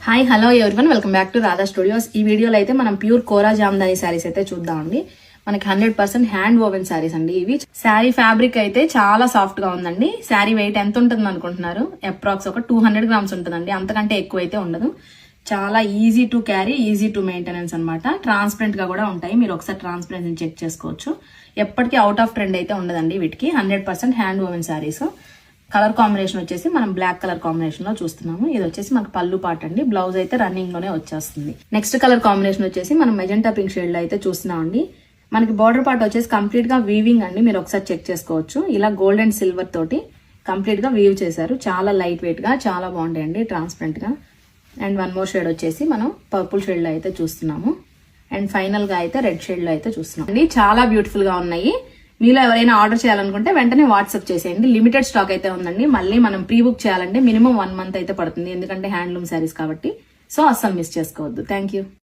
Hi hello everyone, welcome back to Radha studios. ఈ వీడియోలో అయితే మనం ప్యూర్ కోరా జామ్దాని శారీస్ అయితే చూద్దామండి. మనకి 100% హ్యాండ్ వోవెన్ శారీస్ అండి. ఇవి శారీ ఫ్యాబ్రిక్ అయితే చాలా సాఫ్ట్ గా ఉందండి. శారీ వెయిట్ ఎంత ఉంటుంది అనుకుంటున్నారు? అప్రాక్స్ ఒక 200 గ్రామ్స్ ఉంటుందండి, అంతకంటే ఎక్కువ అయితే ఉండదు. చాలా easy to carry, easy to maintenance అనమాట. ట్రాన్స్పరెంట్ గా కూడా ఉంటాయి, మీరు ఒకసారి ట్రాన్స్పరెన్సీ చెక్ చేసుకోవచ్చు. ఎప్పటికీ అవుట్ ఆఫ్ ట్రెండ్ అయితే ఉండదండి వీటికి. 100% hand woven saris. Colour combination వచ్చేసి మనం బ్లాక్ కలర్ కాంబినేషన్ లో చూస్తున్నాము. ఇది వచ్చేసి మనకు పళ్ళు పాట అండి. బ్లౌజ్ అయితే రన్నింగ్ లోనే వచ్చేస్తుంది. నెక్స్ట్ కలర్ కాంబినేషన్ వచ్చేసి మనం మెజెంటా పింక్ షేడ్ లో అయితే చూస్తున్నాం అండి. మనకి బార్డర్ పార్ట్ వచ్చేసి కంప్లీట్ గా వీవింగ్ అండి, మీరు ఒకసారి చెక్ చేసుకోవచ్చు. ఇలా గోల్డ్ అండ్ సిల్వర్ తోటి కంప్లీట్ గా వీవ్ చేశారు. చాలా లైట్ వెయిట్ గా, చాలా బాగుంటాయండి, ట్రాన్స్పరెంట్ గా. అండ్ వన్ మోర్ షేడ్ వచ్చేసి మనం పర్పుల్ షేడ్ లో అయితే చూస్తున్నాము. అండ్ ఫైనల్ గా అయితే రెడ్ షేడ్ లో అయితే చూస్తున్నాం అండి. చాలా బ్యూటిఫుల్ గా ఉన్నాయి. మీలో ఎవరైనా ఆర్డర్ చేయాలనుకుంటే వెంటనే వాట్సాప్ చేసేయండి. లిమిటెడ్ స్టాక్ అయితే ఉందండి. మళ్ళీ మనం ప్రీ బుక్ చేయాలంటే మినిమం 1 మంత్ అయితే పడుతుంది, ఎందుకంటే హ్యాండ్లూమ్ శారీస్ కాబట్టి. సో అస్సలు మిస్ చేసుకోవద్దు. Thank you.